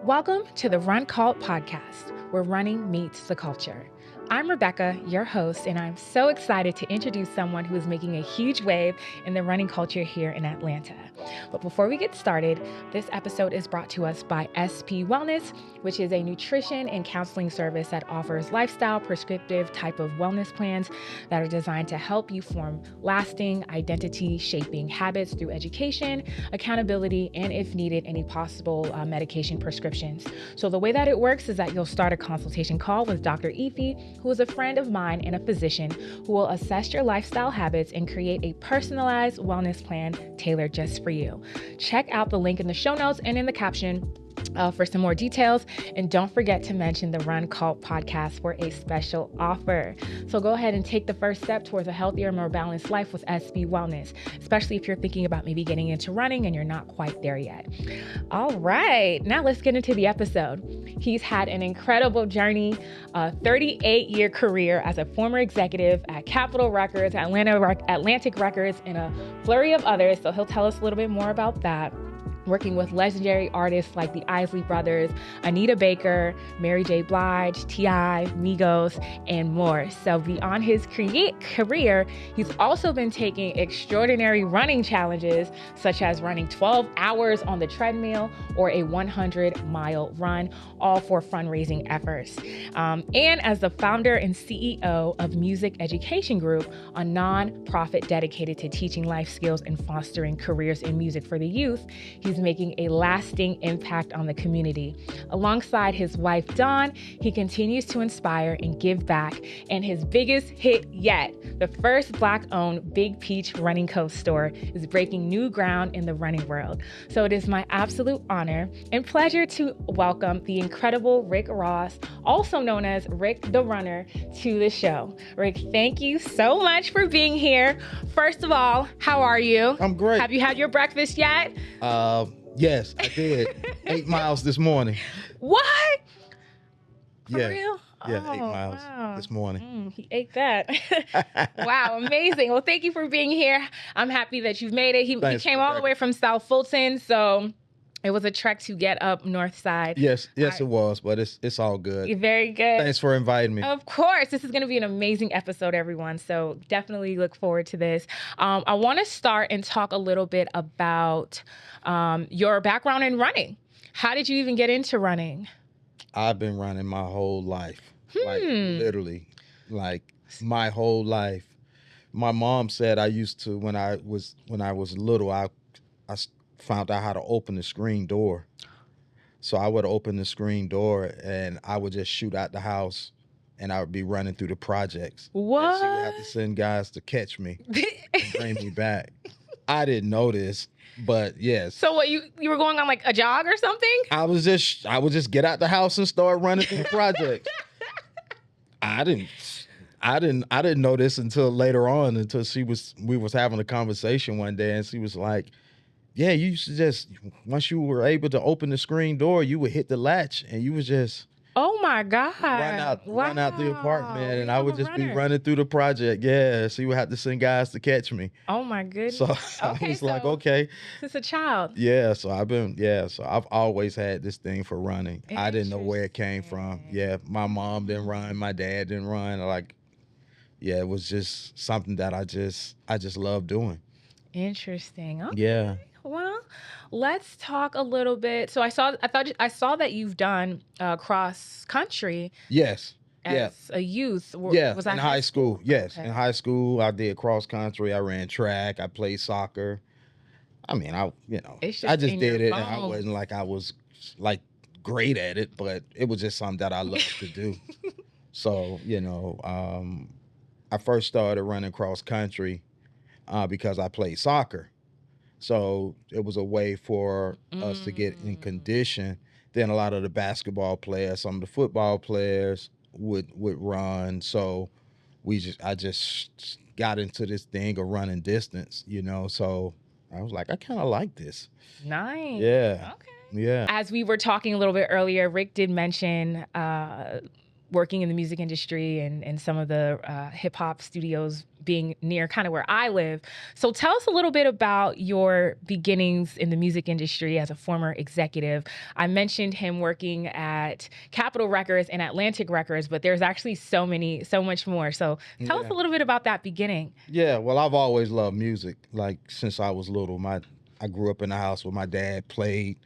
Welcome to the Run Cult podcast, where running meets the culture. I'm Rebecca, your host, and I'm so excited to introduce someone who is making a huge wave in the running culture here in Atlanta. But before we get started, this episode is brought to us by SP Wellness, which is a nutrition and counseling service that offers lifestyle prescriptive type of wellness plans that are designed to help you form lasting identity-shaping habits through education, accountability, and if needed, any possible medication prescriptions. So the way that it works is that you'll start a consultation call with Dr. Efi, who is a friend of mine and a physician who will assess your lifestyle habits and create a personalized wellness plan tailored just for you. Check out the link in the show notes and in the caption for some more details. And don't forget to mention the Run Cult podcast for a special offer. So go ahead and take the first step towards a healthier, more balanced life with SB Wellness, especially if you're thinking about maybe getting into running and you're not quite there yet. All right, now let's get into the episode. He's had an incredible journey, a 38-year career as a former executive at Capitol Records, Atlantic Records, and a flurry of others. So he'll tell us a little bit more about that. Working with legendary artists like the Isley Brothers, Anita Baker, Mary J. Blige, T.I., Migos, and more. So beyond his career, he's also been taking extraordinary running challenges, such as running 12 hours on the treadmill or a 100-mile run, all for fundraising efforts. And as the founder and CEO of Music Education Group, a nonprofit dedicated to teaching life skills and fostering careers in music for the youth, he's making a lasting impact on the community. Alongside his wife, Dawn, he continues to inspire and give back. And his biggest hit yet, the first Black-owned Big Peach Running Co. store, is breaking new ground in the running world. So it is my absolute honor and pleasure to welcome the incredible Ric Ross, also known as Ric the Runner, to the show. Ric, thank you so much for being here. First of all, how are you? I'm great. Have you had your breakfast yet? Yes, I did. 8 miles this morning. What? For Yeah. real? Yeah, Oh, 8 miles wow. this morning. He ate that. Wow, amazing. Well, thank you for being here. I'm happy that you've made it. He came all the way from South Fulton, so it was a trek to get up north side. Yes, it was, but it's all good. You're very good. Thanks for inviting me. Of course. This is going to be an amazing episode, everyone. So definitely look forward to this. I want to start and talk a little bit about your background in running. How did you even get into running? I've been running my whole life. Like literally, like my whole life. My mom said I used to when I was little, I found out how to open the screen door. So I would open the screen door and I would just shoot out the house and I would be running through the projects. What? And she would have to send guys to catch me and bring me back. I didn't know this, but yes. So what, you were going on like a jog or something? I would just get out the house and start running through the projects. I didn't know this until later on, until we was having a conversation one day and she was like, yeah, you used to just, once you were able to open the screen door, you would hit the latch and you would just oh my God. run out the apartment and I would just be running through the project. Yeah, she would have to send guys to catch me. Oh my goodness. So I was like, okay. Since a child. Yeah, so I've always had this thing for running. I didn't know where it came from. Yeah, my mom didn't run, my dad didn't run. It was just something that I just love doing. Interesting. Okay. Yeah. Well, let's talk a little bit. So I saw that you've done cross country. Yes. As a youth. Yeah. Was that in high school? Yes. Okay. In high school, I did cross country. I ran track. I played soccer. I mean, I just did it, and I wasn't like I was like great at it, but it was just something that I loved to do. So I first started running cross country because I played soccer. So it was a way for us to get in condition. Then a lot of the basketball players, some of the football players would run. So I just got into this thing of running distance, So I was like, I kind of like this. Nice. Yeah. Okay. Yeah. As we were talking a little bit earlier, Ric did mention working in the music industry and some of the hip hop studios being near kind of where I live. So tell us a little bit about your beginnings in the music industry as a former executive. I mentioned him working at Capitol Records and Atlantic Records, but there's actually so much more. So tell us a little bit about that beginning. Yeah, well, I've always loved music. Like since I was little, I grew up in a house where my dad played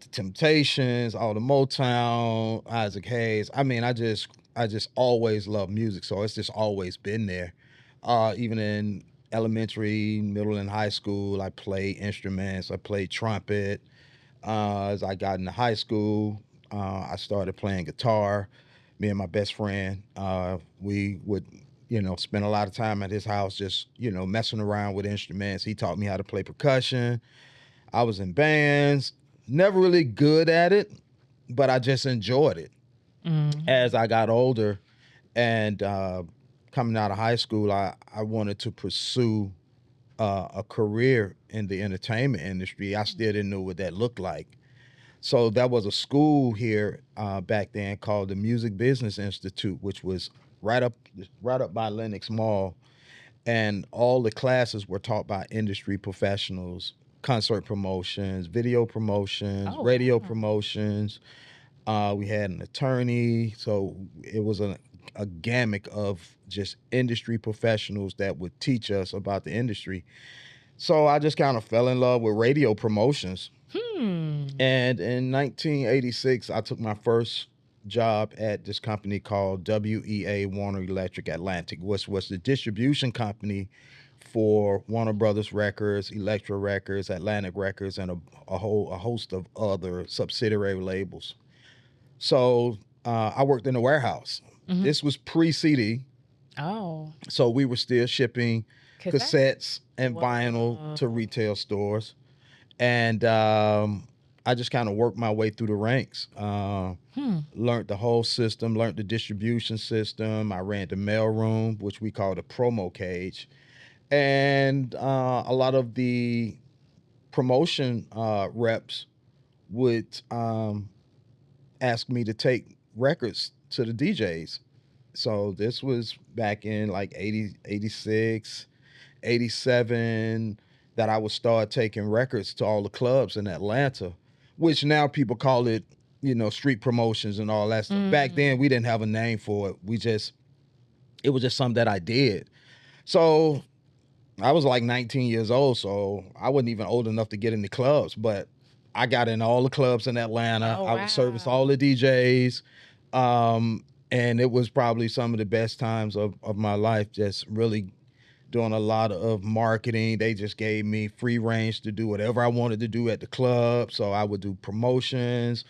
the Temptations, all the Motown, Isaac Hayes. I mean, I just always loved music, so it's just always been there. Even in elementary, middle, and high school, I played instruments. I played trumpet. As I got into high school, I started playing guitar. Me and my best friend, we would, spend a lot of time at his house just, messing around with instruments. He taught me how to play percussion. I was in bands, never really good at it, but I just enjoyed it. As I got older and coming out of high school, I wanted to pursue a career in the entertainment industry. I still didn't know what that looked like. So there was a school here back then called the Music Business Institute, which was right up by Lenox Mall. And all the classes were taught by industry professionals, concert promotions, video promotions, radio promotions. We had an attorney. So it was a gamut of just industry professionals that would teach us about the industry. So I just kind of fell in love with radio promotions. And in 1986, I took my first job at this company called WEA Warner Electric Atlantic, which was the distribution company for Warner Brothers Records, Elektra Records, Atlantic Records, and a host of other subsidiary labels. So I worked in a warehouse. This was pre-CD. Oh. So we were still shipping cassettes and vinyl to retail stores. And I just kind of worked my way through the ranks. Learned the whole system, learned the distribution system. I ran the mail room, which we called a promo cage. And a lot of the promotion reps would ask me to take records to the DJs. So this was back in like 80, 86, 87, that I would start taking records to all the clubs in Atlanta, which now people call it, street promotions and all that stuff. Back then, we didn't have a name for it. It was just something that I did. So I was like 19 years old, so I wasn't even old enough to get in the clubs, but I got in all the clubs in Atlanta. I would service all the DJs. And it was probably some of the best times of my life, just really doing a lot of marketing. They just gave me free range to do whatever I wanted to do at the club. So I would do promotions,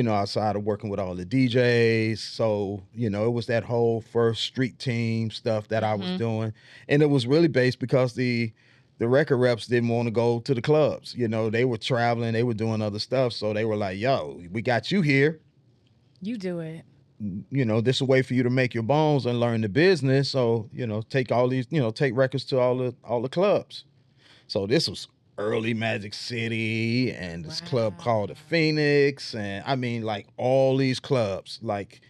outside of working with all the DJs. So, it was that whole first street team stuff that I was doing. And it was really based because the record reps didn't want to go to the clubs. They were traveling, they were doing other stuff. So they were like, yo, we got you here. You do it. This is a way for you to make your bones and learn the business. So, take all these, take records to all the clubs. So this was early Magic City and this club called the Phoenix. And I mean, like all these clubs, like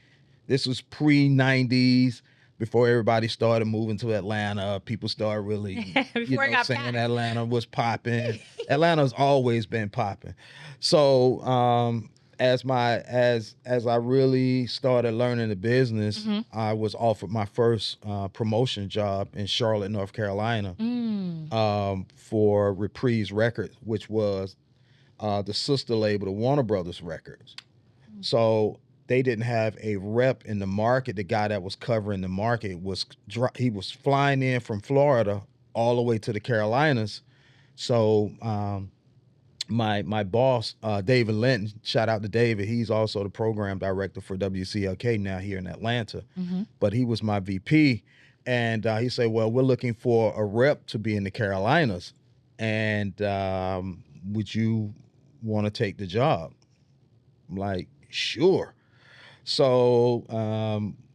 this was pre-90s, before everybody started moving to Atlanta. People started really, saying Atlanta was popping. Atlanta's always been popping. So, as I really started learning the business, I was offered my first promotion job in Charlotte, North Carolina, for Reprise Records, which was the sister label to Warner Brothers Records. So they didn't have a rep in the market. The guy that was covering the market was flying in from Florida all the way to the Carolinas. So my boss, David Linton, shout out to David. He's also the program director for WCLK now here in Atlanta. But he was my VP. And he said, well, we're looking for a rep to be in the Carolinas. And would you want to take the job? I'm like, sure. So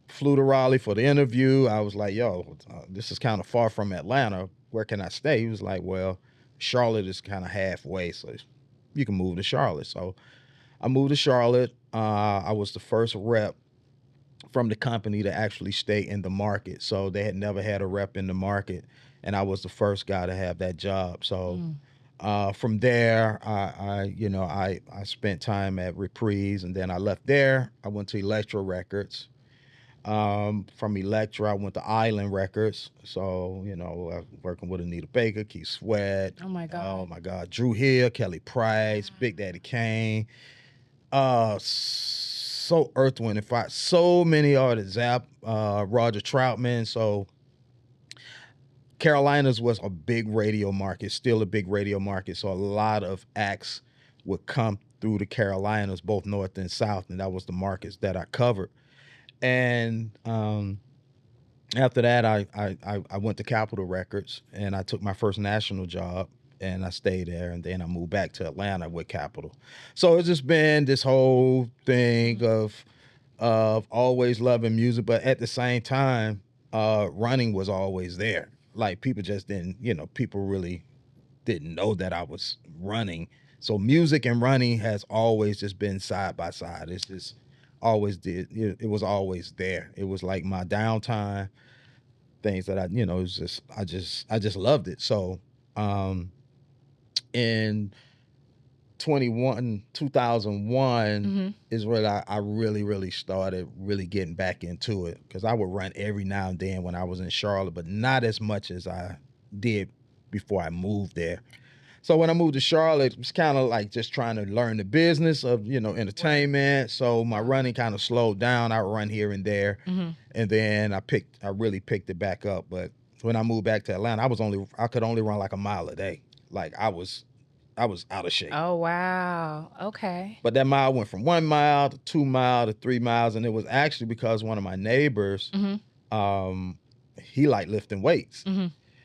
flew to Raleigh for the interview. I was like, yo, this is kind of far from Atlanta. Where can I stay? He was like, well, Charlotte is kind of halfway, so you can move to Charlotte. So I moved to Charlotte. I was the first rep from the company to actually stay in the market. So they had never had a rep in the market, and I was the first guy to have that job. So from there, I spent time at Reprise, and then I left there. I went to Electro Records. From Electra, I went to Island Records. So, working with Anita Baker, Keith Sweat. Oh my God. Drew Hill, Kelly Price, Big Daddy Kane. So Earth, Wind and Fire. So many artists. Zap, Roger Troutman. So Carolinas was a big radio market, still a big radio market. So a lot of acts would come through the Carolinas, both North and South. And that was the markets that I covered. And after that, I went to Capitol Records, and I took my first national job, and I stayed there, and then I moved back to Atlanta with Capitol. So it's just been this whole thing of always loving music, but at the same time, running was always there. Like people just didn't, people really didn't know that I was running. So music and running has always just been side by side. It's just it was always there. It was like my downtime things that it was just I just loved it. So in 2001 is where I really started really getting back into it, because I would run every now and then when I was in Charlotte, but not as much as I did before I moved there. So when I moved to Charlotte, it was kind of like just trying to learn the business of, entertainment. So my running kind of slowed down. I would run here and there. And then I really picked it back up. But when I moved back to Atlanta, I could only run like a mile a day. Like I was out of shape. Oh, wow. Okay. But that mile went from 1 mile to 2 miles to 3 miles. And it was actually because one of my neighbors, he liked lifting weights.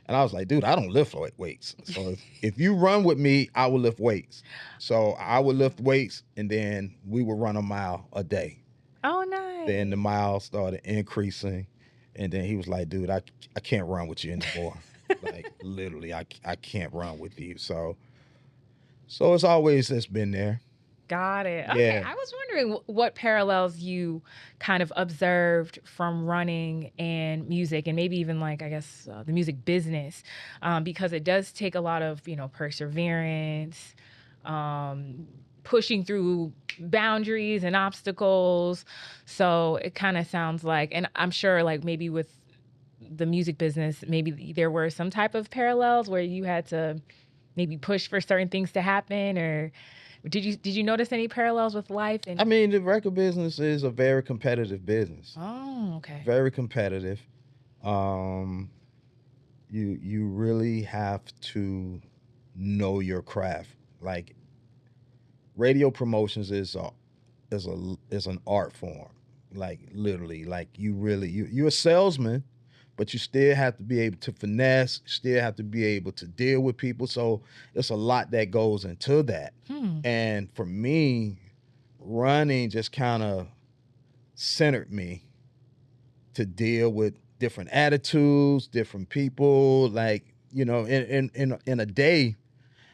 And I was like, dude, I don't lift weights. So if you run with me, I will lift weights. So I would lift weights, and then we would run a mile a day. Oh, nice. Then the miles started increasing. And then he was like, dude, I can't run with you anymore. Like, literally, I can't run with you. So it's been there. Got it. Okay. Yeah. I was wondering what parallels you kind of observed from running and music, and maybe even like, I guess, the music business, because it does take a lot of, perseverance, pushing through boundaries and obstacles. So it kind of sounds like, and I'm sure like maybe with the music business, maybe there were some type of parallels where you had to maybe push for certain things to happen, or did you notice any parallels with life? I mean, the record business is a very competitive business. Oh, okay. Very competitive. You really have to know your craft. Like radio promotions is an art form. Like literally, like you're a salesman, but you still have to be able to finesse, still have to be able to deal with people. So it's a lot that goes into that. And for me, running just kind of centered me to deal with different attitudes, different people. Like, in a day,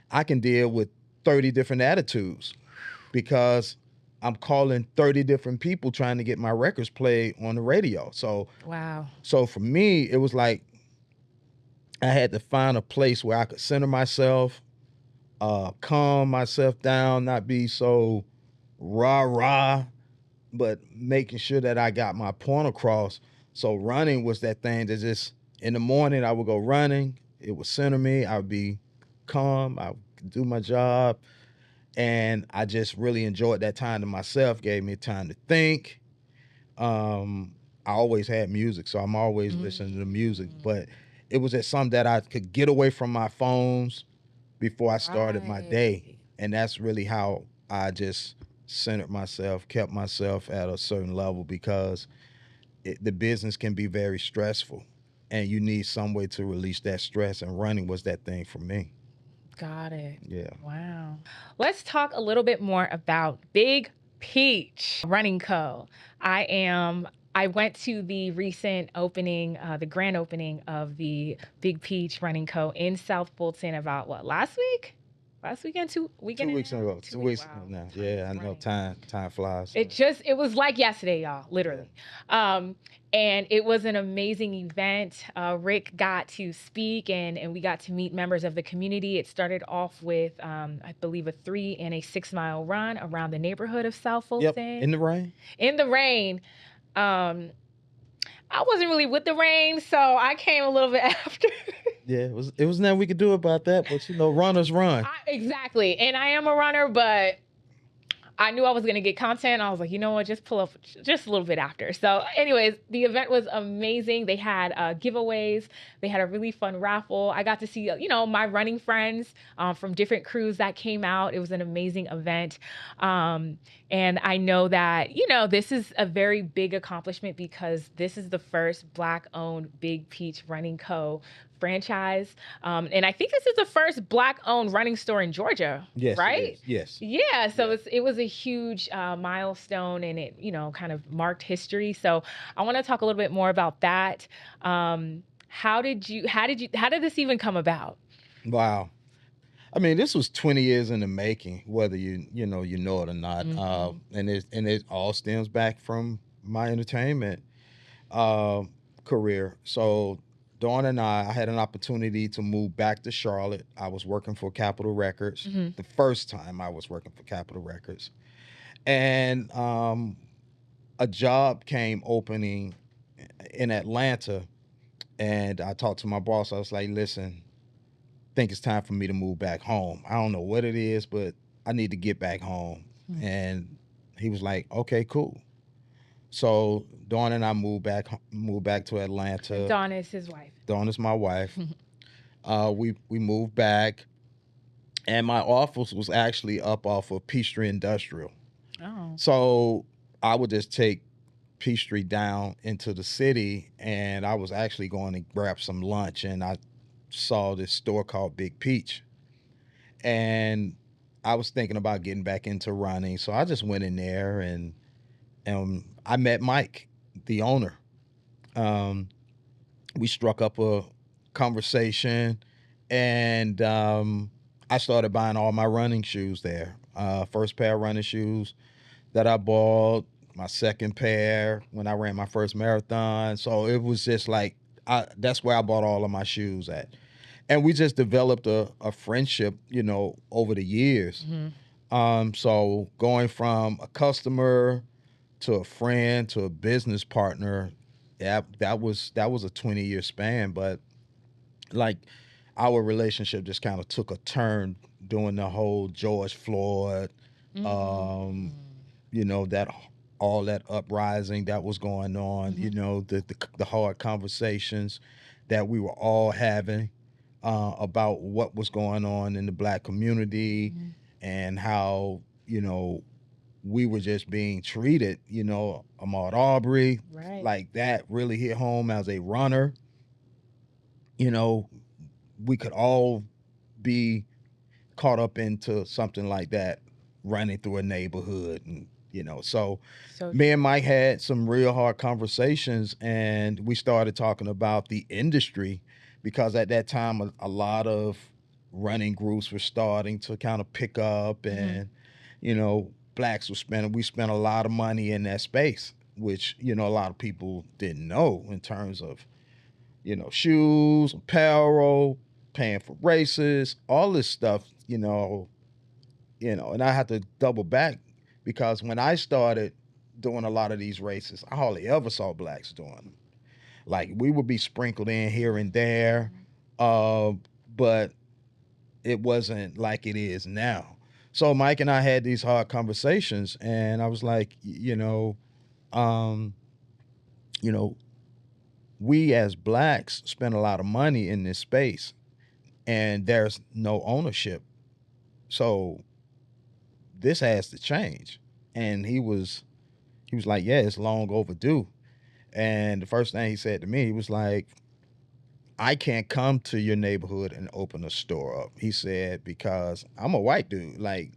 I can deal with 30 different attitudes because I'm calling 30 different people trying to get my records played on the radio. So, wow. So for me, it was like I had to find a place where I could center myself, calm myself down, not be so rah-rah, but making sure that I got my point across. So running was that thing that just, in the morning, I would go running. It would center me. I would be calm. I would do my job. And I just really enjoyed that time to myself, gave me time to think. I always had music, so I'm always listening to the music. But it was just something that I could get away from my phones before I started my day. And that's really how I just centered myself, kept myself at a certain level, because the business can be very stressful. And you need some way to release that stress, and running was that thing for me. Got it. Yeah. Wow. Let's talk a little bit more about Big Peach Running Co. I went to the recent opening, the grand opening of the Big Peach Running Co. in South Fulton about last week? Last weekend, 2 weeks in a row. 2 weeks wow. now. Yeah, I know time flies. So. It was like yesterday, y'all, literally. Yeah. And it was an amazing event. Rick got to speak and we got to meet members of the community. It started off with, I believe, a 3 and a 6 mile run around the neighborhood of South Fulton. Yep, in the rain. In the rain. I wasn't really with the rain, so I came a little bit after. Yeah, it was nothing we could do about that, but runners run. Exactly. And I am a runner, but I knew I was going to get content. I was like, you know what, just pull up just a little bit after. So anyways, the event was amazing. They had giveaways. They had a really fun raffle. I got to see, my running friends from different crews that came out. It was an amazing event. And I know that, this is a very big accomplishment because this is the first Black-owned Big Peach Running Co. franchise. And I think this is the first Black-owned running store in Georgia, yes, right? Yes. Yeah, so it was a huge milestone, and it, kind of marked history. So I want to talk a little bit more about that. How did this even come about? Wow. I mean, this was 20 years in the making, whether you know it or not. Mm-hmm. And it all stems back from my entertainment career. So Dawn and I had an opportunity to move back to Charlotte. I was working for Capitol Records, mm-hmm. the first time I was working for Capitol Records. And a job came opening in Atlanta. And I talked to my boss. I was like, listen, I think it's time for me to move back home. I don't know what it is, but I need to get back home. Mm-hmm. And he was like, okay, cool. So Dawn and I moved back to Atlanta. Dawn is his wife. Dawn is my wife. We moved back, and my office was actually up off of Peachtree Industrial. Oh. So I would just take Peachtree down into the city, and I was actually going to grab some lunch, and I saw this store called Big Peach, and I was thinking about getting back into running. So I just went in there, and I met Mike, the owner. We struck up a conversation, and I started buying all my running shoes there. First pair of running shoes that I bought, my second pair when I ran my first marathon. So it was just like, that's where I bought all of my shoes at. And we just developed a friendship, over the years. Mm-hmm. So going from a customer to a friend to a business partner, that was a 20-year span. But like, our relationship just kind of took a turn during the whole George Floyd, mm-hmm. That all that uprising that was going on, mm-hmm. the hard conversations that we were all having about what was going on in the Black community, mm-hmm. and how, we were just being treated, Ahmaud Arbery, right. Like that really hit home as a runner. We could all be caught up into something like that, running through a neighborhood. And, so me and Mike had some real hard conversations, and we started talking about the industry, because at that time, a lot of running groups were starting to kind of pick up, and, mm-hmm. Blacks we spent a lot of money in that space, which, a lot of people didn't know in terms of, shoes, apparel, paying for races, all this stuff, and I had to double back, because when I started doing a lot of these races, I hardly ever saw Blacks doing them. Like, we would be sprinkled in here and there, but it wasn't like it is now. So Mike and I had these hard conversations, and I was like, we as Blacks spend a lot of money in this space, and there's no ownership. So this has to change. And he was like, yeah, it's long overdue. And the first thing he said to me, he was like, I can't come to your neighborhood and open a store up. He said, because I'm a white dude. Like,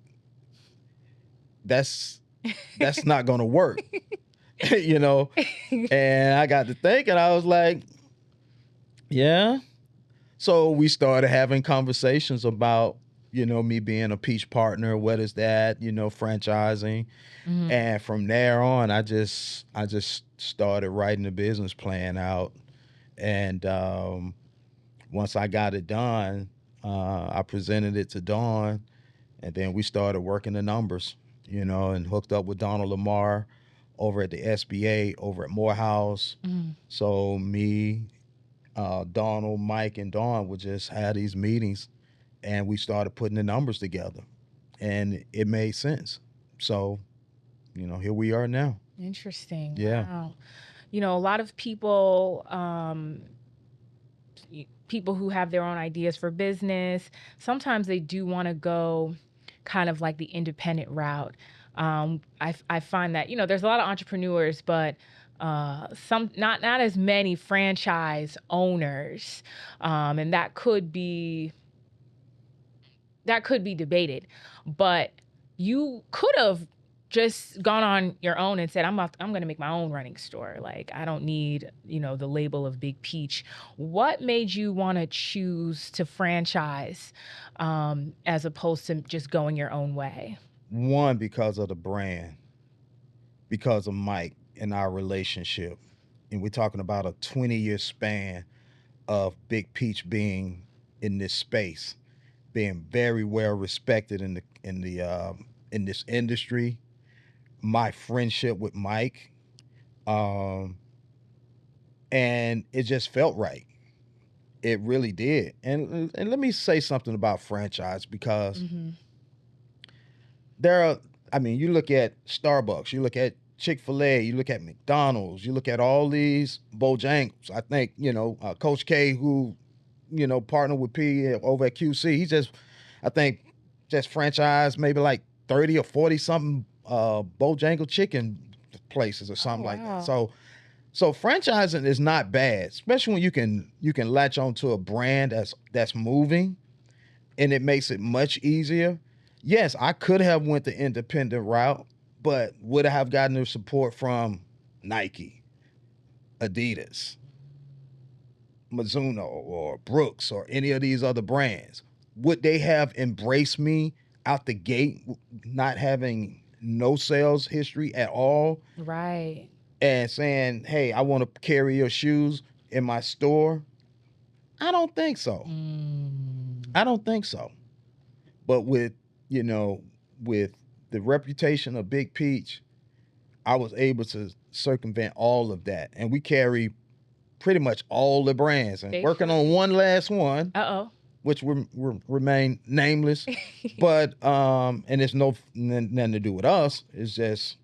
that's not going to work, And I got to thinking, I was like, yeah. So we started having conversations about me being a Peach partner. What is that? Franchising. Mm-hmm. And from there on, I just started writing the business plan out. And once I got it done, I presented it to Dawn, and then we started working the numbers, and hooked up with Donald Lamar over at the SBA over at Morehouse. Mm-hmm. So me, Donald, Mike, and Dawn would just have these meetings, and we started putting the numbers together, and it made sense. So, here we are now. Interesting. Yeah. Wow. A lot of people, people who have their own ideas for business, sometimes they do want to go kind of like the independent route. I find that, there's a lot of entrepreneurs, but some not as many franchise owners, and that could be debated. But you could have just gone on your own and said, I'm going to make my own running store. Like, I don't need, the label of Big Peach. What made you want to choose to franchise as opposed to just going your own way? One, because of the brand, because of Mike and our relationship. And we're talking about a 20-year span of Big Peach being in this space, being very well respected in this industry. My friendship with Mike, and it just felt right. It really did. And let me say something about franchise, because there are, you look at Starbucks, you look at Chick-fil-A, you look at McDonald's, you look at all these Bojangles. I think, Coach K, who, partnered with P over at QC, he just, I think, just franchised maybe like 30 or 40 something Bojangle chicken places or something like that. So franchising is not bad, especially when you can latch onto a brand that's moving, and it makes it much easier. Yes, I could have went the independent route, but would I have gotten the support from Nike, Adidas, Mizuno, or Brooks, or any of these other brands? Would they have embraced me out the gate, not having no sales history at all? Right. And saying, hey, I want to carry your shoes in my store? I don't think so. I don't think so. But with the reputation of Big Peach, I was able to circumvent all of that. And we carry pretty much all the brands, and working on one last one. Which will remain nameless. But and it's nothing to do with us. It's just,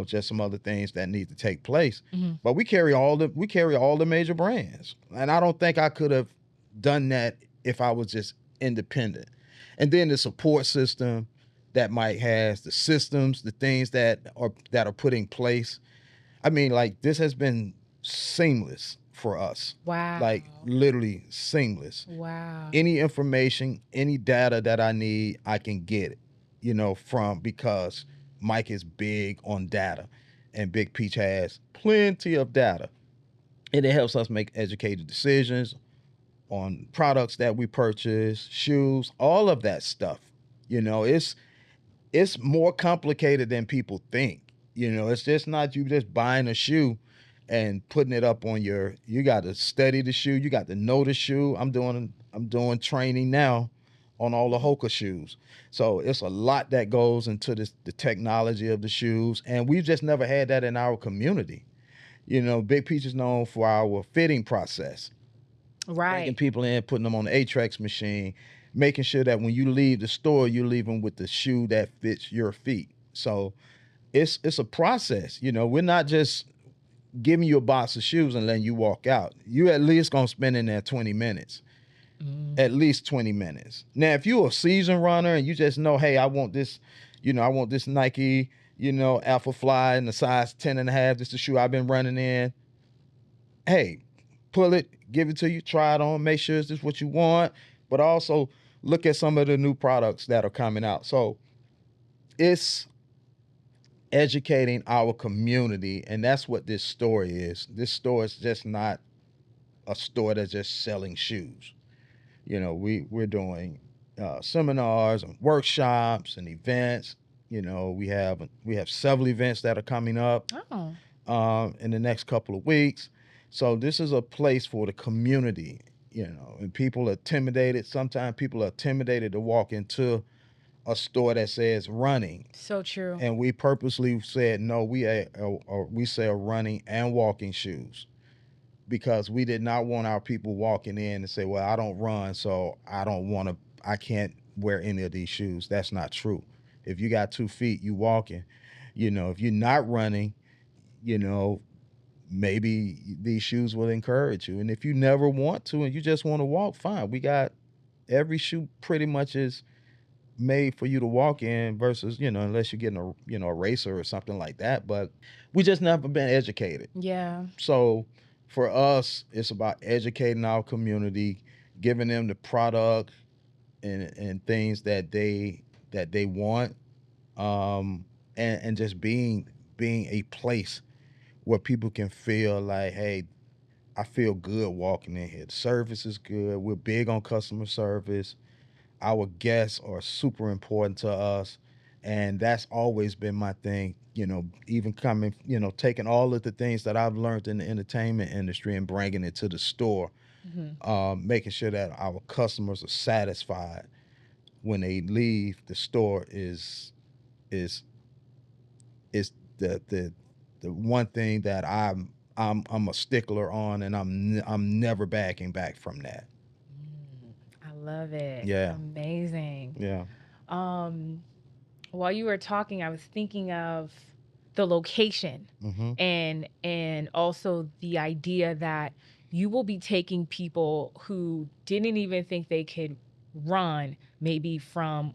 just some other things that need to take place. But we carry all the major brands. And I don't think I could have done that if I was just independent. And then the support system that Mike has, the systems, the things that are put in place. Like, this has been seamless for us. Wow. Like, literally seamless. Wow. Any information, any data that I need, I can get it, because Mike is big on data, and Big Peach has plenty of data. And it helps us make educated decisions on products that we purchase, shoes, all of that stuff. It's more complicated than people think. It's just not you just buying a shoe and putting it up on you got to study the shoe. You got to know the shoe. I'm doing training now on all the Hoka shoes. So it's a lot that goes into the technology of the shoes. And we've just never had that in our community. Big Peach is known for our fitting process. Right. Bringing people in, putting them on the Atrax machine, making sure that when you leave the store, you leave them with the shoe that fits your feet. So it's a process. We're not just giving you a box of shoes and letting you walk out. You at least gonna spend in there 20 minutes. At least 20 minutes. Now, if you're a seasoned runner and you just know, hey, I want this Nike, Alpha Fly in the size 10.5. This is the shoe I've been running in. Hey, pull it, give it to you, try it on, make sure this is what you want, but also look at some of the new products that are coming out. So it's educating our community, and that's what this store is. This store is just not a store that's just selling shoes. We're doing seminars and workshops and events. We have several events that are coming up in the next couple of weeks. So this is a place for the community, and people are intimidated. Sometimes people are intimidated to walk into a store that says running. So true. And we purposely said, no, we sell running and walking shoes, because we did not want our people walking in and say, well, I don't run, so I can't wear any of these shoes. That's not true. If you got 2 feet, you walking. If you're not running, maybe these shoes will encourage you. And if you never want to and you just want to walk, fine. We got every shoe pretty much is made for you to walk in, versus, unless you're getting a racer or something like that. But we just never been educated. Yeah. So for us, it's about educating our community, giving them the product and things that they want, and just being a place where people can feel like, hey, I feel good walking in here. The service is good. We're big on customer service. Our guests are super important to us. And that's always been my thing, even coming, taking all of the things that I've learned in the entertainment industry and bringing it to the store, making sure that our customers are satisfied when they leave the store is the one thing that I'm a stickler on, and I'm never backing back from that. I love it. Yeah. Amazing. Yeah. While you were talking, I was thinking of the location, and also the idea that you will be taking people who didn't even think they could run, maybe from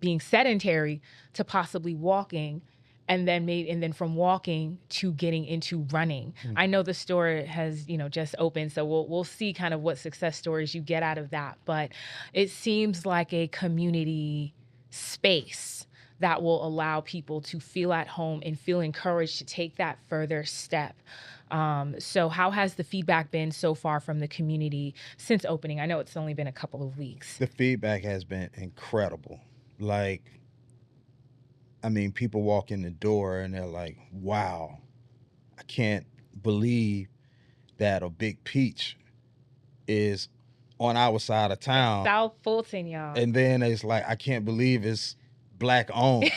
being sedentary to possibly walking, and then from walking to getting into running. I know the store has, just opened, so we'll see kind of what success stories you get out of that. But it seems like a community space that will allow people to feel at home and feel encouraged to take that further step. So how has the feedback been so far from the community since opening? I know it's only been a couple of weeks. The feedback has been incredible. Like, people walk in the door and they're like, wow, I can't believe that a Big Peach is on our side of town. South Fulton, y'all. And then it's like, I can't believe it's Black owned.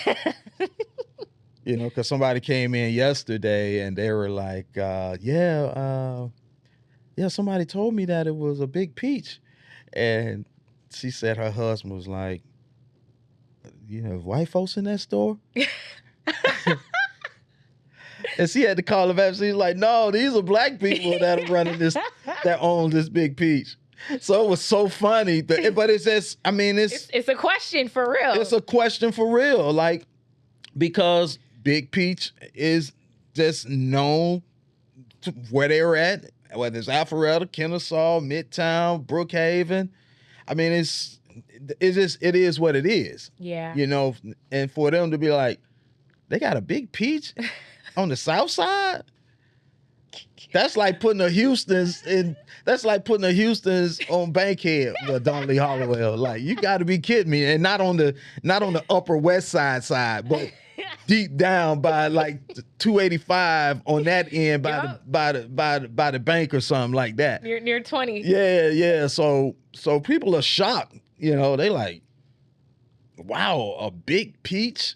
Because somebody came in yesterday and they were like, yeah, somebody told me that it was a Big Peach. And she said her husband was like, white folks in that store? And she had to call him back. She's like, no, these are Black people that are running this, that own this Big Peach. So it was so funny. But it's just, it's a question for real. It's a question for real. Like, because Big Peach is just known to where they were at, whether it's Alpharetta, Kennesaw, Midtown, Brookhaven. It is what it is. Yeah. And for them to be like, they got a Big Peach on the South Side? That's like putting a Houston's on Bankhead with Don Lee Hollowell. Like, you got to be kidding me. And not on the Upper West Side, but deep down by like 285 on that end by the bank or something like that. Near 20. Yeah. So people are shocked. They like, wow, a Big Peach?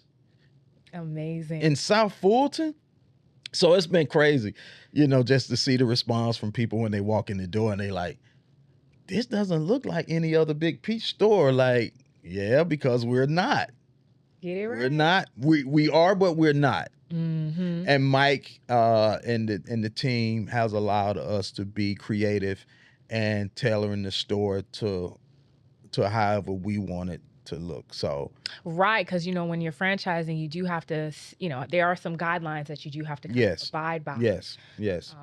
Amazing. In South Fulton? So it's been crazy, just to see the response from people when they walk in the door and they like, this doesn't look like any other Big Peach store. Like, yeah, because we're not. Get it right. We're not. We are, but we're not. Mm-hmm. And Mike and the team has allowed us to be creative and tailoring the store to however we want it to look. So right, because when you're franchising, you do have to, there are some guidelines that you do have to kind of abide by. Yes.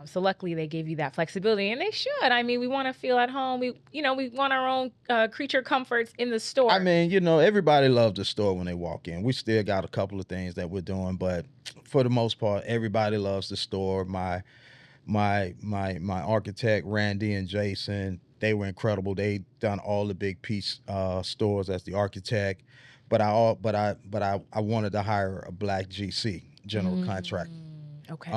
So luckily they gave you that flexibility, and they should. We want to feel at home. We want our own creature comforts in the store. Everybody loves the store when they walk in. We still got a couple of things that we're doing, but for the most part, everybody loves the store. My architect, Randy and Jason, they were incredible. They done all the big piece stores as the architect, but I wanted to hire a black GC, general contractor. Okay.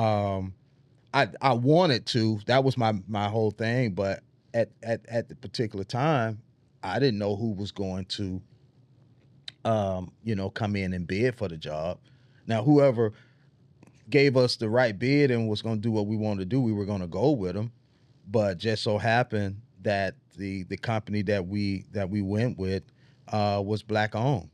I wanted to. That was my whole thing. But at the particular time, I didn't know who was going to, come in and bid for the job. Now, whoever gave us the right bid and was going to do what we wanted to do, we were going to go with them. But just so happened that the company that we went with was black owned.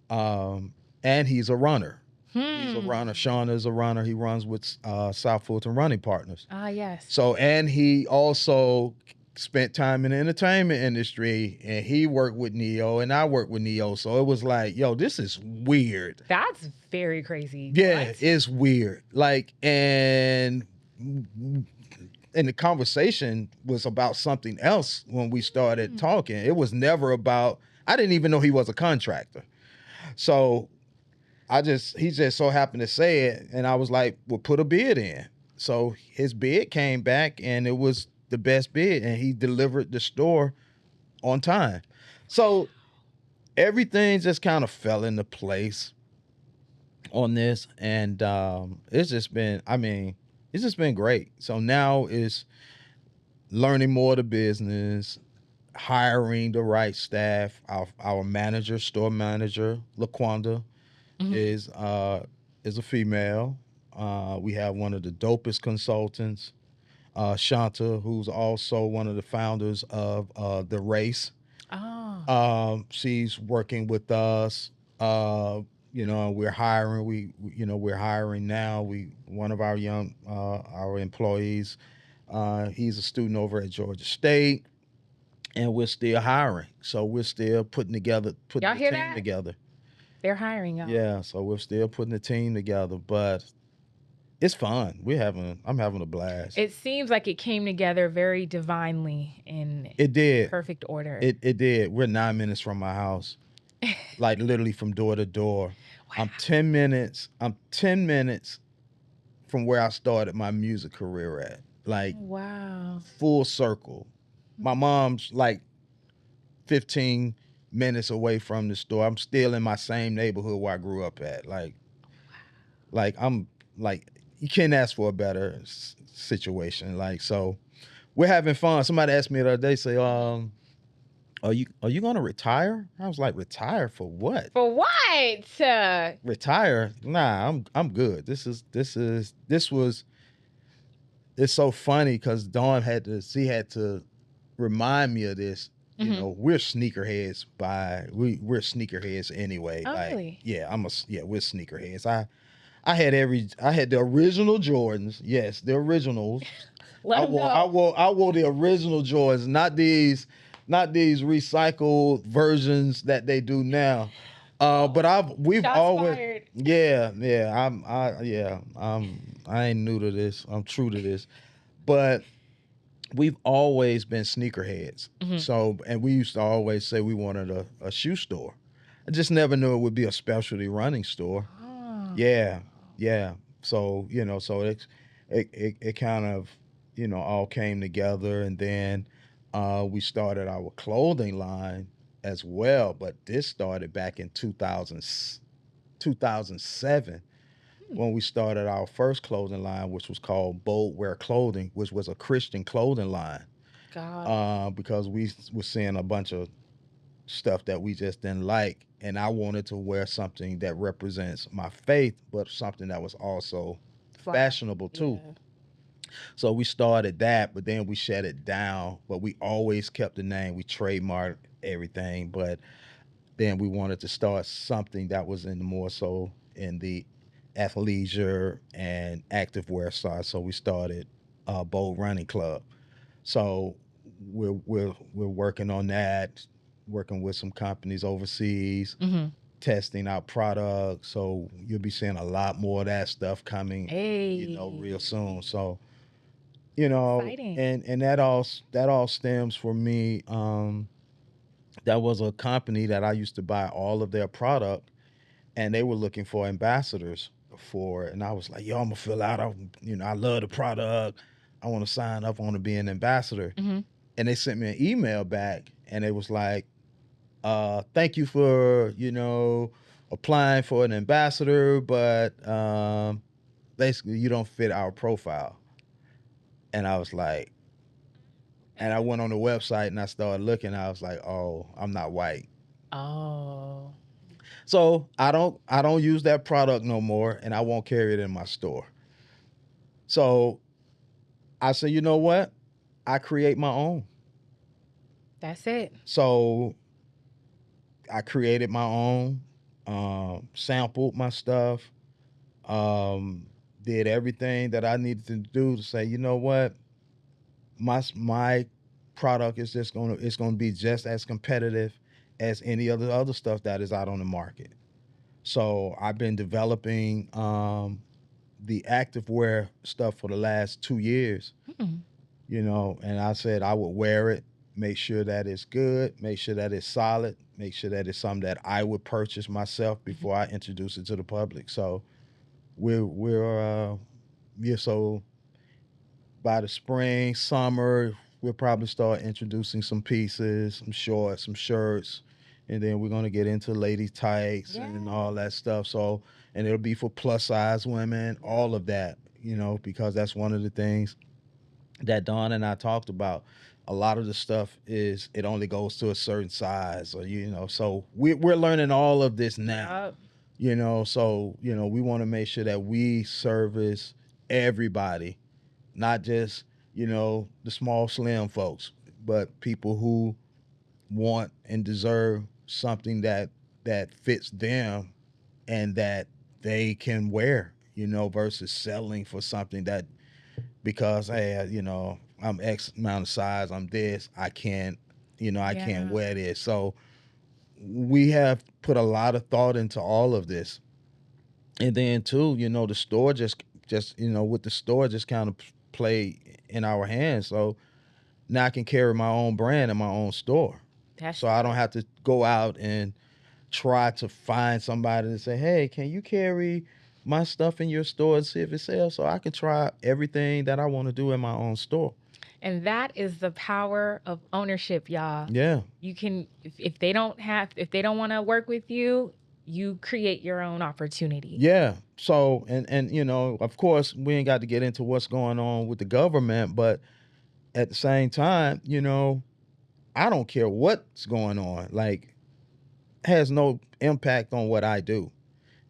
Oh. And he's a runner. He's a runner. Sean is a runner. He runs with South Fulton Running Partners. Yes. So, and he also spent time in the entertainment industry, and he worked with Neo, and I worked with Neo. So it was like, yo, this is weird. That's very crazy. Yeah, what? It's weird. Like, and the conversation was about something else when we started talking. It was never about, I didn't even know he was a contractor. So he just so happened to say it, and I was like, well, put a bid in. So his bid came back, and it was the best bid, and he delivered the store on time. So everything just kind of fell into place on this, and it's just been great. So now it's learning more of the business, hiring the right staff. Our manager, store manager, LaQuanda, is a female. We have one of the dopest consultants, Shanta, who's also one of the founders of The Race. Oh. She's working with us. We're hiring. We're hiring now. One of our young our employees, he's a student over at Georgia State, and we're still hiring. So we're still putting the team together. They're hiring y'all. Yeah, so we're still putting the team together, but it's fun. I'm having a blast. It seems like it came together very divinely it did. Perfect order. It did. We're 9 minutes from my house, like literally from door to door. Wow. I'm 10 minutes from where I started my music career at. Like, wow, full circle. My mom's like 15 minutes away from the store. I'm still in my same neighborhood where I grew up at. Like I'm like, you can't ask for a better situation. Like, so we're having fun. Somebody asked me the other day, say, are you going to retire? I was like, retire for what? For what? Retire? Nah, I'm good. It's so funny because Dawn had to remind me of this. You know, we're sneakerheads we're sneakerheads anyway. Oh, like, really? Yeah, we're sneakerheads. I had the original Jordans. Yes, the originals. I wore the original Jordans, not these recycled versions that they do now. But we've Shots always fired. I ain't new to this. I'm true to this. But we've always been sneakerheads. So, and we used to always say we wanted a shoe store. I just never knew it would be a specialty running store. Oh. Yeah. So, it kind of, all came together, and then we started our clothing line as well. But this started back in 2007 when we started our first clothing line, which was called Bold Wear Clothing, which was a Christian clothing line. God. Because we were seeing a bunch of stuff that we just didn't like, and I wanted to wear something that represents my faith, but something that was also fashionable too. Yeah. So we started that, but then we shut it down. But we always kept the name. We trademarked everything, but then we wanted to start something that was more so in the athleisure and activewear side. So we started Bold Running Club. So we're working on that, working with some companies overseas, testing out products. So you'll be seeing a lot more of that stuff coming, real soon. So, exciting. and that all stems for me. That was a company that I used to buy all of their product, and they were looking for ambassadors for it. And I was like, yo, I'm gonna fill out. I love the product. I want to sign up. I want to be an ambassador. And they sent me an email back, and it was like, thank you for, applying for an ambassador, but basically you don't fit our profile. And I was like, and I went on the website and I started looking. I was like, oh, I'm not white. Oh. So I don't use that product no more, and I won't carry it in my store. So I said, you know what? I create my own. That's it. So I created my own, sampled my stuff, did everything that I needed to do to say, you know what? My product is it's gonna be just as competitive as any other stuff that is out on the market. So I've been developing the activewear stuff for the last 2 years. And I said I would wear it, make sure that it's good, make sure that it's solid, make sure that it's something that I would purchase myself before I introduce it to the public. So so by the spring, summer, we'll probably start introducing some pieces, some shorts, some shirts, and then we're gonna get into lady tights and all that stuff. So, and it'll be for plus size women, all of that, because that's one of the things that Dawn and I talked about. A lot of the stuff is it only goes to a certain size, or so we're learning all of this now. So we want to make sure that we service everybody, not just the small slim folks, but people who want and deserve something that fits them and that they can wear, versus selling for something that, because hey, I'm X amount of size, I'm this, I can't, I can't wear this. So we have put a lot of thought into all of this. And then too, the store just with the store just kind of play in our hands. So now I can carry my own brand in my own store. So I don't have to go out and try to find somebody to say, hey, can you carry my stuff in your store and see if it sells? So I can try everything that I want to do in my own store. And that is the power of ownership, y'all. Yeah. You can, if they don't want to work with you, you create your own opportunity. Yeah. So, and of course, we ain't got to get into what's going on with the government, but at the same time, I don't care what's going on. Like, has no impact on what I do.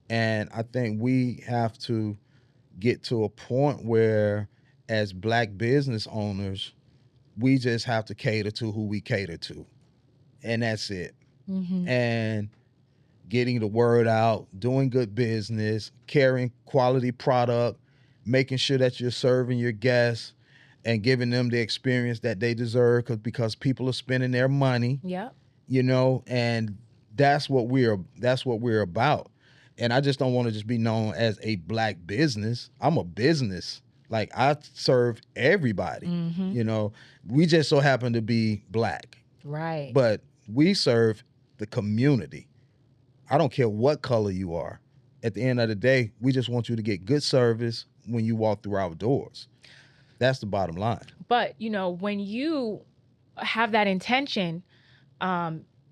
And I think we have to get to a point where, as Black business owners, we just have to cater to who we cater to. And that's it. And getting the word out, doing good business, carrying quality product, making sure that you're serving your guests and giving them the experience that they deserve, because people are spending their money. Yep. And that's what we're about. And I just don't want to just be known as a Black business. I'm a business. Like, I serve everybody. We just so happen to be Black. Right. But we serve the community. I don't care what color you are. At the end of the day, we just want you to get good service when you walk through our doors. That's the bottom line. But, when you have that intention,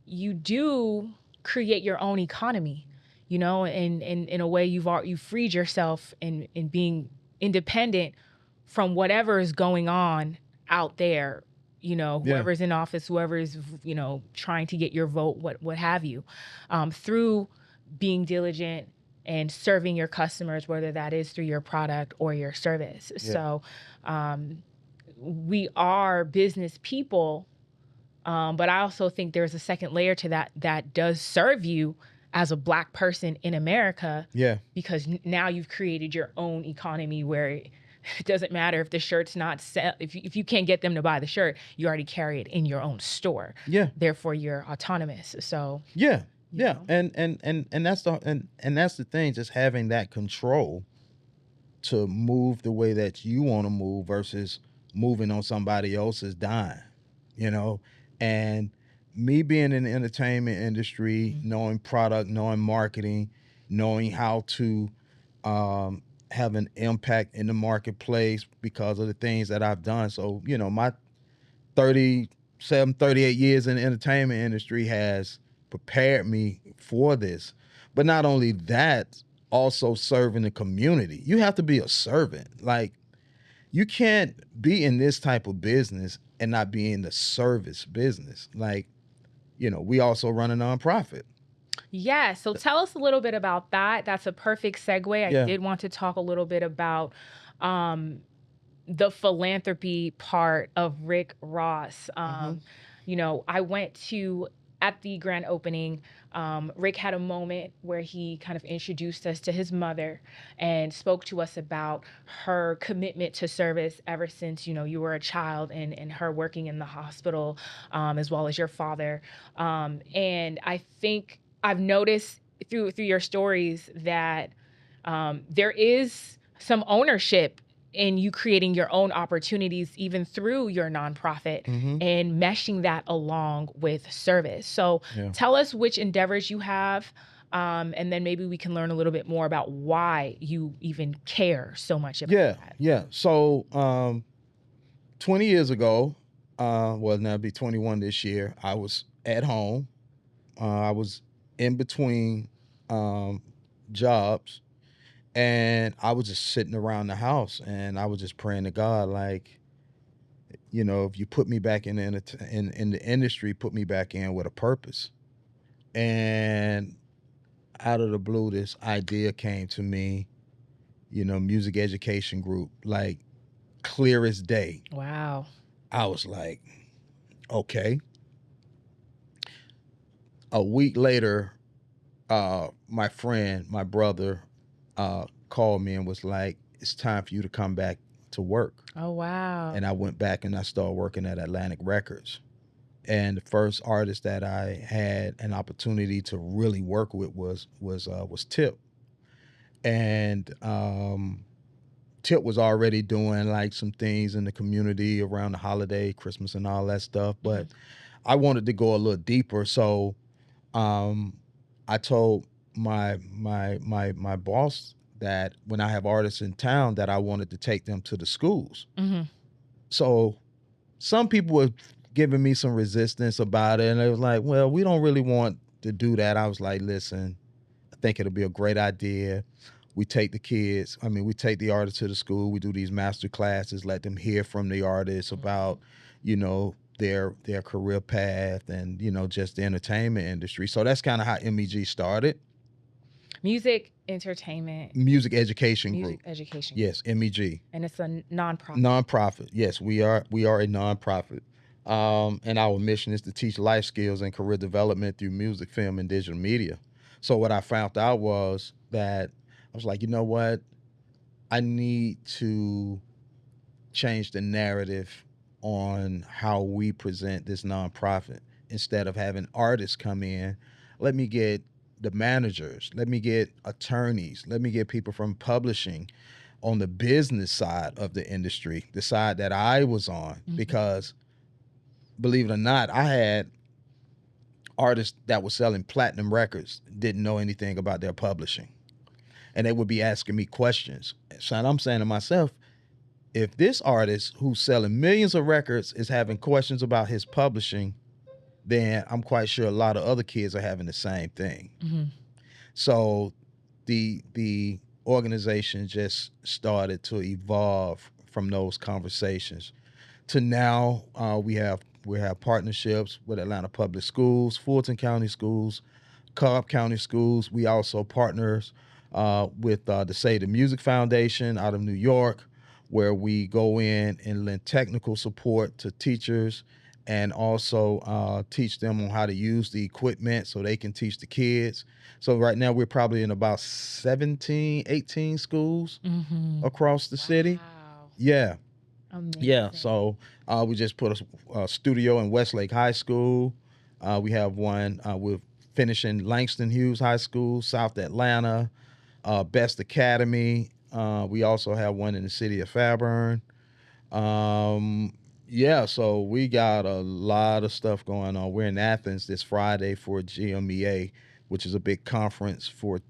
you do create your own economy, and in a way you've freed yourself in being independent from whatever is going on out there, whoever's in office, whoever's, trying to get your vote, what have you, through being diligent and serving your customers, whether that is through your product or your service. So we are business people, but I also think there's a second layer to that does serve you as a Black person in America. Yeah. Because now you've created your own economy where it doesn't matter if the shirt's not if you can't get them to buy the shirt, you already carry it in your own store. Yeah. Therefore, you're autonomous. So yeah. And that's the thing, just having that control to move the way that you want to move versus moving on somebody else's dime, and me being in the entertainment industry, knowing product, knowing marketing, knowing how to have an impact in the marketplace because of the things that I've done. So, 37, 38 years in the entertainment industry has prepared me for this. But not only that, also serving the community. You have to be a servant. Like, you can't be in this type of business and not be in the service business. Like, we also run a nonprofit. Yeah. So tell us a little bit about that. That's a perfect segue. I did want to talk a little bit about the philanthropy part of Ric Ross. I went to, at the grand opening, Ric had a moment where he kind of introduced us to his mother and spoke to us about her commitment to service ever since, you were a child, and her working in the hospital, as well as your father. And I think I've noticed through your stories that there is some ownership in you creating your own opportunities, even through your nonprofit, and meshing that along with service. So tell us which endeavors you have, and then maybe we can learn a little bit more about why you even care so much about that. Yeah. So 20 years ago, now it'll be 21 this year, I was at home. I was in between jobs, and I was just sitting around the house, and I was just praying to God, like, if you put me back in the industry, put me back in with a purpose. And out of the blue, this idea came to me, music education group, like clear as day. Wow. I was like, okay. A week later, my friend, my brother, called me and was like, it's time for you to come back to work. Oh, wow. And I went back and I started working at Atlantic Records. And the first artist that I had an opportunity to really work with was Tip. And Tip was already doing like some things in the community around the holiday, Christmas and all that stuff. But I wanted to go a little deeper. So I told my boss that when I have artists in town, that I wanted to take them to the schools. So some people were giving me some resistance about it, and they was like, well, we don't really want to do that. I was like, listen, I think it'll be a great idea. We take we take the artists to the school. We do these master classes, let them hear from the artists about, their career path and, just the entertainment industry. So that's kind of how MEG started. Music Education Group. Music Education. Yes, MEG. And it's a nonprofit. Nonprofit. Yes, we are a nonprofit. And our mission is to teach life skills and career development through music, film, and digital media. So what I found out was that I was like, you know what? I need to change the narrative on how we present this nonprofit. Instead of having artists come in, let me get the managers, let me get attorneys, let me get people from publishing on the business side of the industry, the side that I was on. Because believe it or not, I had artists that were selling platinum records, didn't know anything about their publishing. And they would be asking me questions. So I'm saying to myself, if this artist who's selling millions of records is having questions about his publishing, then I'm quite sure a lot of other kids are having the same thing. So the organization just started to evolve from those conversations to now we have partnerships with Atlanta Public Schools, Fulton County Schools, Cobb County Schools. We also partners with the Say the Music Foundation out of New York, where we go in and lend technical support to teachers and also teach them on how to use the equipment so they can teach the kids. So right now we're probably in about 17, 18 schools across the city. Yeah. Amazing. Yeah, so we just put a studio in Westlake High School. We have one, we're finishing Langston Hughes High School, South Atlanta, Best Academy. We also have one in the city of Fairburn. Yeah, so we got a lot of stuff going on. We're in Athens this Friday for GMEA which is a big conference for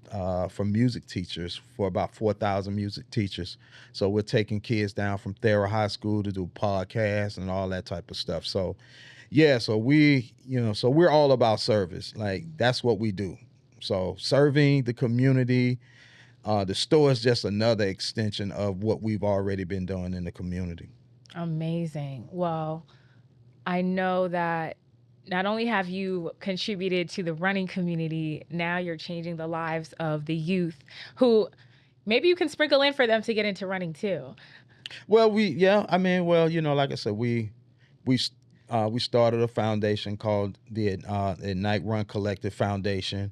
music teachers, for about 4,000 music teachers. So we're taking kids down from Thera High School to do podcasts and all that type of stuff. So yeah, so we're all about service. Like that's what we do. So serving the community, the store is just another extension of what we've already been doing in the community. Amazing. Well, I know that not only have you contributed to the running community, now you're changing the lives of the youth who maybe you can sprinkle in for them to get into running too. Well, like I said, we started a foundation called the Ignite Run Collective Foundation,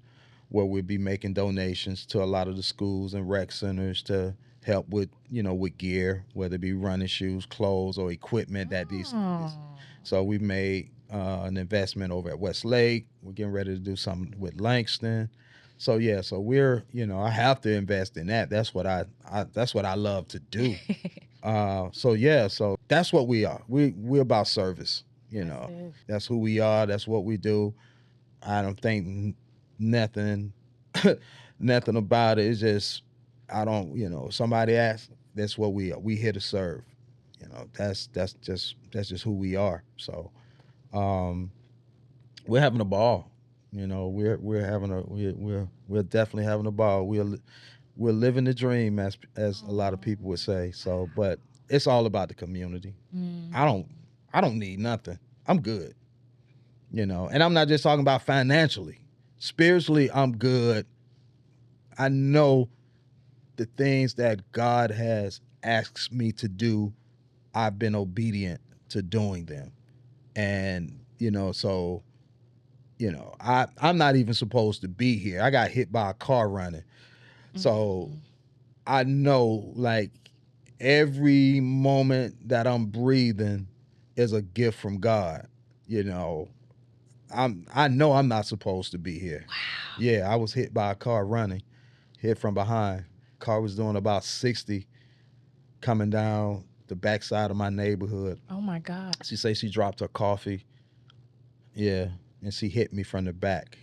where we'll be making donations to a lot of the schools and rec centers to help with gear, whether it be running shoes, clothes, or equipment that these. So we made an investment over at Westlake. We're getting ready to do something with Langston. So yeah, so we're I have to invest in that. That's what I love to do. So that's what we are. We're about service. That's who we are. That's what we do. I don't think nothing nothing about it. It's just I don't. Somebody asks. That's what we are. We here to serve. That's just who we are. So we're having a ball. We're having we're definitely having a ball. We're living the dream, as a lot of people would say. So, but it's all about the community. I don't need nothing. I'm good. And I'm not just talking about financially. Spiritually, I'm good. I know the things that God has asked me to do, I've been obedient to doing them. And, I'm not even supposed to be here. I got hit by a car running. So I know like every moment that I'm breathing is a gift from God. I know I'm not supposed to be here. Wow. Yeah, I was hit by a car running, hit from behind. Car was doing about 60 coming down the backside of my neighborhood. Oh my God. She say she dropped her coffee. Yeah, and she hit me from the back.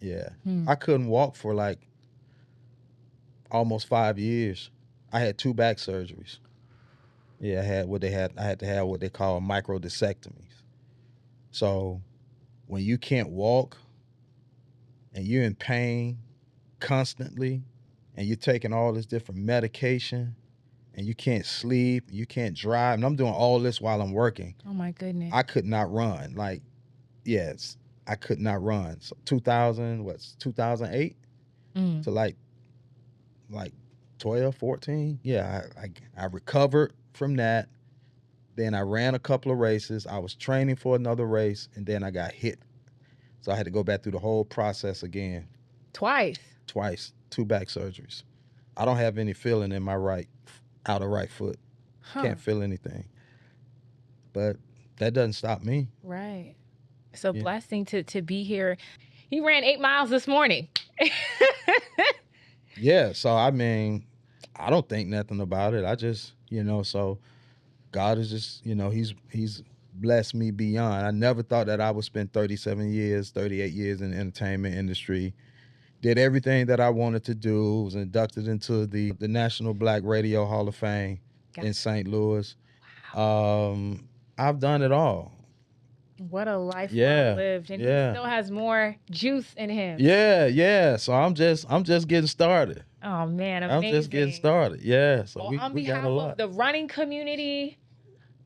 Yeah. I couldn't walk for like almost 5 years. I had 2 back surgeries. Yeah, I had to have what they call microdiscectomies. So when you can't walk and you're in pain constantly and you're taking all this different medication and you can't sleep, you can't drive, and I'm doing all this while I'm working. Oh my goodness. I could not run. Like, yes, I could not run. So 2008 to like 12, 14. Yeah, I recovered from that. Then I ran a couple of races. I was training for another race, and then I got hit. So I had to go back through the whole process again. Twice. 2 back surgeries. I don't have any feeling in my outer right foot. Can't feel anything. But that doesn't stop me. Right. It's a blessing to be here. He ran 8 miles this morning. Yeah. So, I mean, I don't think nothing about it. I just, so God is just, he's blessed me beyond. I never thought that I would spend 38 years in the entertainment industry. Did everything that I wanted to do. Was inducted into the National Black Radio Hall of Fame in St. Louis. Wow. I've done it all. What a life well lived. And he still has more juice in him. Yeah. So I'm just getting started. Oh man, amazing. I'm just getting started. Yeah. So well, on behalf of the running community,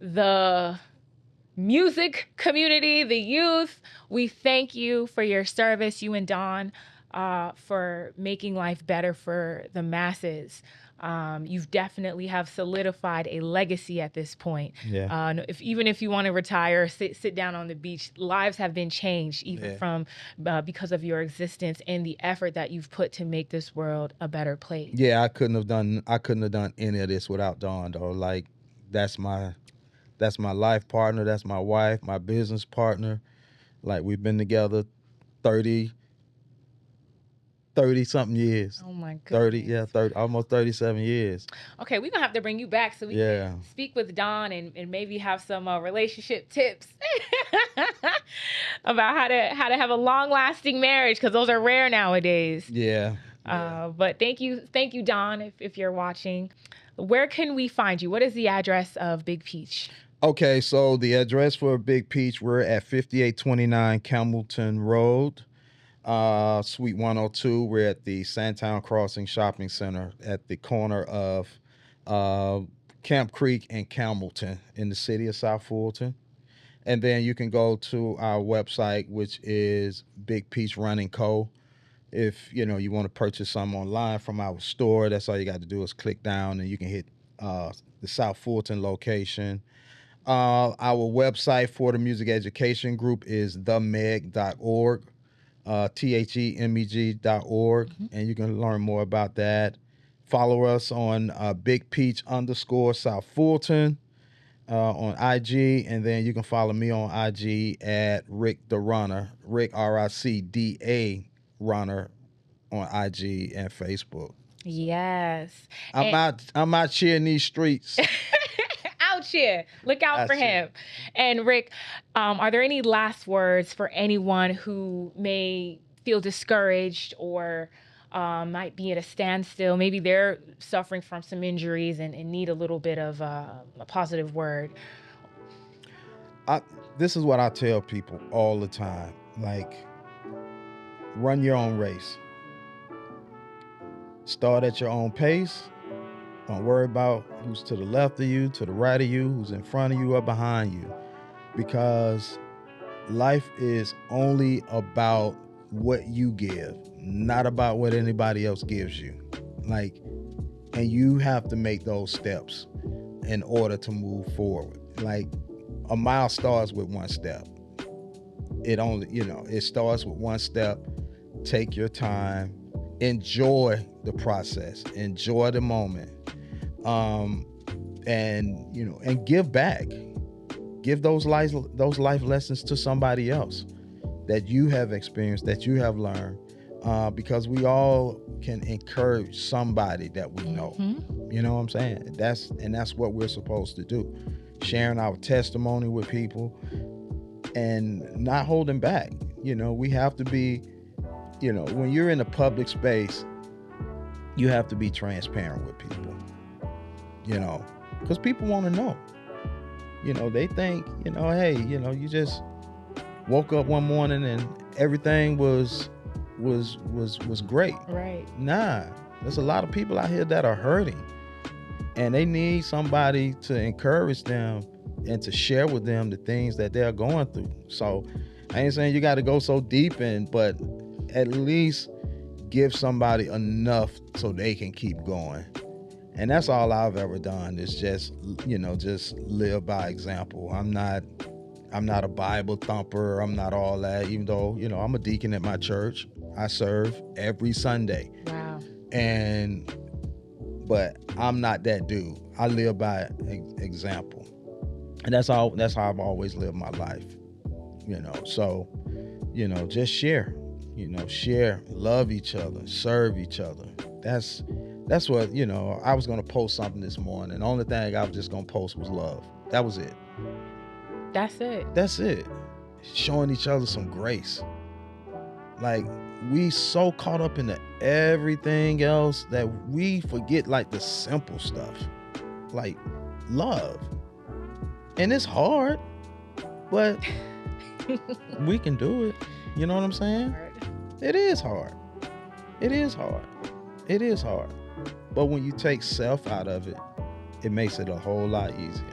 the music community, the youth, we thank you for your service, you and Don, for making life better for the masses. You've definitely have solidified a legacy at this point. Yeah. Even if you want to retire, sit down on the beach, lives have been changed from because of your existence and the effort that you've put to make this world a better place. Yeah, I couldn't have done any of this without Dawn though. Like that's my life partner, that's my wife, my business partner. Like we've been together 30 30 something years. Oh my30, goodness. 30, almost 37 years. Okay, we're gonna have to bring you back so we can speak with Don and maybe have some relationship tips about how to have a long lasting marriage, because those are rare nowadays. Yeah. But thank you, Don, if you're watching. Where can we find you? What is the address of Big Peach? Okay, so the address for Big Peach, we're at 5829 Campbellton Road, Suite 102. We're at the Sandtown Crossing Shopping Center at the corner of Camp Creek and Campbellton in the city of South Fulton. And then you can go to our website, which is Big Peach Running Co. If you want to purchase something online from our store, that's all you got to do is click down and you can hit the South Fulton location. Our website for the music education group is themeg.org, themeg.org, and you can learn more about that. Follow us on Big Peach _ South Fulton on IG, and then you can follow me on IG at Ric the Runner, Ric RICDA Runner on IG and Facebook. Yes. I'm out here in these streets. Out here. Look out for him. And Ric, are there any last words for anyone who may feel discouraged or might be at a standstill? Maybe they're suffering from some injuries and need a little bit of a positive word. This is what I tell people all the time. Like, run your own race. Start at your own pace. Don't worry about who's to the left of you, to the right of you, who's in front of you or behind you. Because life is only about what you give, not about what anybody else gives you. And you have to make those steps in order to move forward. Like, a mile starts with one step. It starts with one step. Take your time. Enjoy the process. Enjoy the moment. And give back. Give those life lessons to somebody else that you have experienced, that you have learned, because we all can encourage somebody that we know. You know what I'm saying? That's what we're supposed to do. Sharing our testimony with people and not holding back. We have to be, when you're in a public space, you have to be transparent with people, because people want to know. They think, hey, you just woke up one morning and everything was great. Right. Nah, there's a lot of people out here that are hurting, and they need somebody to encourage them and to share with them the things that they're going through. So I ain't saying you got to go so deep in, but at least give somebody enough so they can keep going. And that's all I've ever done is just live by example. I'm not a Bible thumper. I'm not all that, even though, I'm a deacon at my church. I serve every Sunday. Wow. But I'm not that dude. I live by example. And that's how I've always lived my life. So, just share. Share, love each other, serve each other. That's what, I was going to post something this morning. The only thing I was just going to post was love. That was it. That's it. Showing each other some grace. Like, we so caught up in everything else that we forget the simple stuff, like love. And it's hard, but we can do it. You know what I'm saying? It is hard. But when you take self out of it, it makes it a whole lot easier.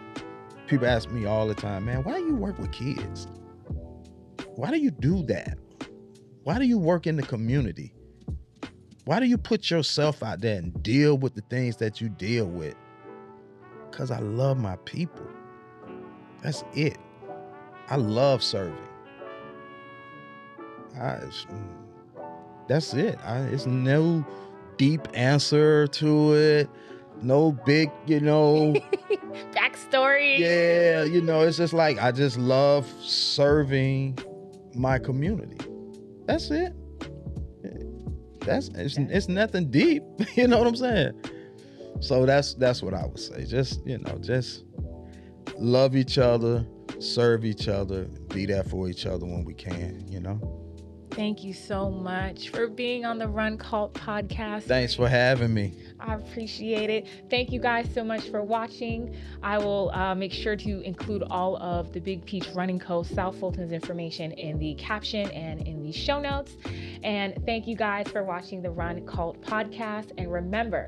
People ask me all the time, man, why do you work with kids? Why do you do that? Why do you work in the community? Why do you put yourself out there and deal with the things that you deal with? Because I love my people. That's it. I love serving. That's it. It's no deep answer to it. No big, backstory. Yeah, it's just like I just love serving my community. That's it. it's nothing deep. You know what I'm saying? So that's what I would say. Just love each other, serve each other, be there for each other when we can, Thank you so much for being on the Run Cult podcast. Thanks for having me. I appreciate it. Thank you guys so much for watching. I will make sure to include all of the Big Peach Running Co. South Fulton's information in the caption and in the show notes. And thank you guys for watching the Run Cult podcast. And remember,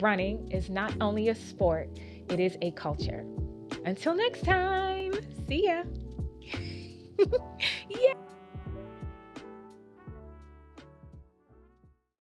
running is not only a sport, it is a culture. Until next time, see ya. Yeah.